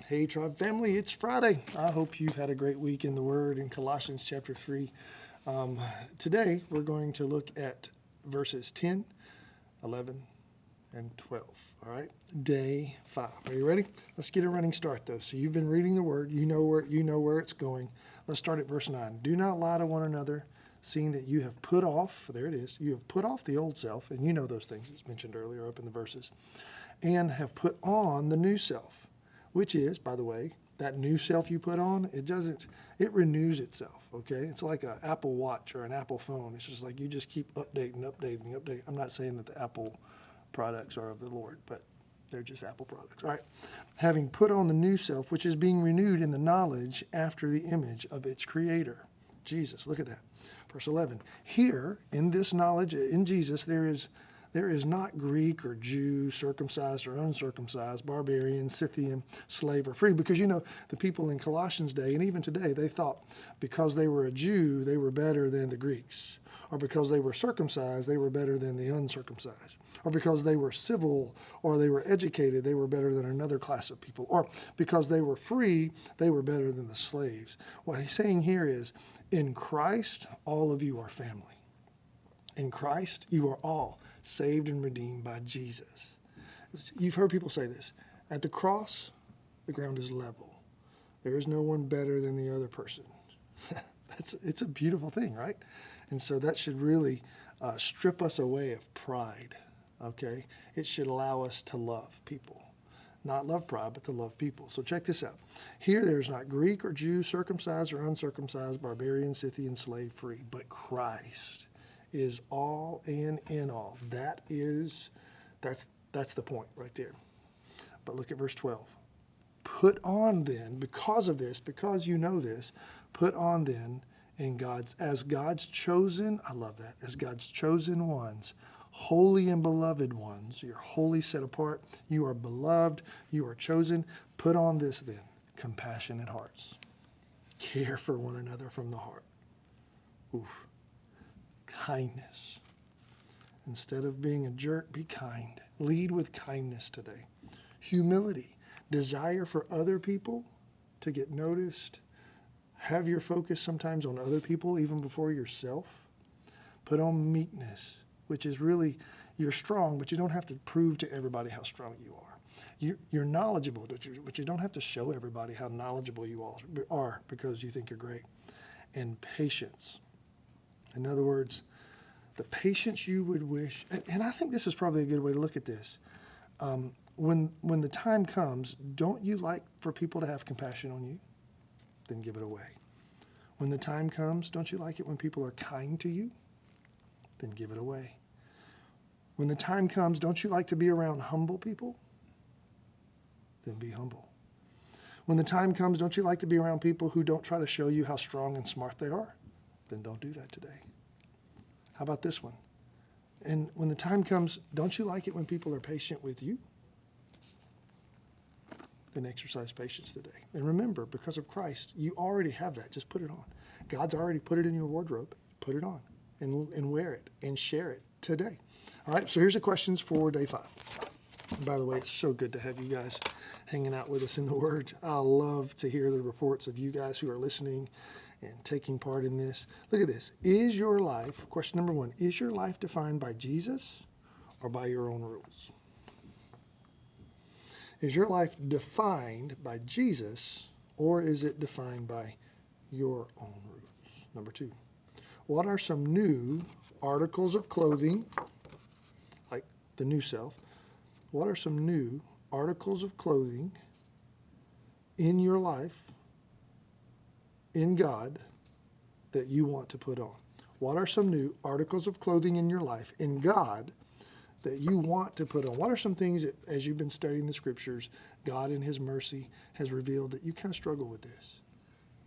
Hey, Tribe family, it's Friday. I hope you've had a great week in the Word in Colossians chapter 3. Today, we're going to look at verses 10, 11, and 12. All right, day 5. Are you ready? Let's get a running start, though. So you've been reading the Word. You know where it's going. Let's start at verse 9. Do not lie to one another, seeing that you have put off, there it is, you have put off the old self, and you know those things it's mentioned earlier up in the verses, and have put on the new self, which is, by the way, that new self you put on, it renews itself, okay? It's like an Apple Watch or an Apple phone. It's just like you just keep updating. I'm not saying that the Apple products are of the Lord, but they're just Apple products, all right? Having put on the new self, which is being renewed in the knowledge after the image of its creator, Jesus. Look at that. Verse 11, here, in this knowledge, in Jesus, there is not Greek or Jew, circumcised or uncircumcised, barbarian, Scythian, slave or free. Because, the people in Colossians' day, and even today, they thought because they were a Jew, they were better than the Greeks. Or because they were circumcised, they were better than the uncircumcised. Or because they were civil or they were educated, they were better than another class of people. Or because they were free, they were better than the slaves. What he's saying here is, in Christ, all of you are family. In Christ, you are all saved and redeemed by Jesus. You've heard people say this. At the cross, the ground is level. There is no one better than the other person. It's a beautiful thing, right? And so that should really strip us away of pride, okay? It should allow us to love people. Not love pride, but to love people. So check this out. Here there's not Greek or Jew, circumcised or uncircumcised, barbarian, Scythian, slave, free, but Christ is all and in all. That's the point right there. But look at verse 12. Put on then, because of this, because you know this, put on then as God's chosen, I love that, as God's chosen ones, holy and beloved ones. You're wholly set apart. You are beloved. You are chosen. Put on this then, compassionate hearts. Care for one another from the heart. Oof. Kindness. Instead of being a jerk, be kind. Lead with kindness today. Humility. Desire for other people to get noticed. Have your focus sometimes on other people, even before yourself. Put on meekness, which is really, you're strong, but you don't have to prove to everybody how strong you are. You're knowledgeable, but you don't have to show everybody how knowledgeable you all are because you think you're great. And patience. In other words, the patience you would wish, and I think this is probably a good way to look at this. When the time comes, don't you like for people to have compassion on you? Then give it away. When the time comes, don't you like it when people are kind to you? Then give it away. When the time comes, don't you like to be around humble people? Then be humble. When the time comes, don't you like to be around people who don't try to show you how strong and smart they are? Then don't do that today. How about this one? And when the time comes, don't you like it when people are patient with you? Then exercise patience today. And remember, because of Christ, you already have that. Just put it on. God's already put it in your wardrobe. Put it on and wear it and share it today. All right, so here's the questions for day 5. And by the way, it's so good to have you guys hanging out with us in the Word. I love to hear the reports of you guys who are listening and taking part in this. Look at this. Is your life, question number 1, is your life defined by Jesus or by your own rules? Is your life defined by Jesus or is it defined by your own rules? Number 2, what are some new articles of clothing, like the new self? What are some new articles of clothing in your life, in God, that you want to put on? What are some new articles of clothing in your life, in God, that you want to put on? What are some things that, as you've been studying the scriptures, God in his mercy has revealed that you kind of struggle with this?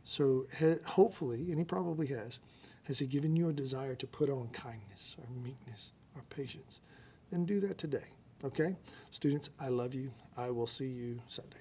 So hopefully, and he probably has he given you a desire to put on kindness or meekness or patience? Then do that today, okay? Students, I love you. I will see you Sunday.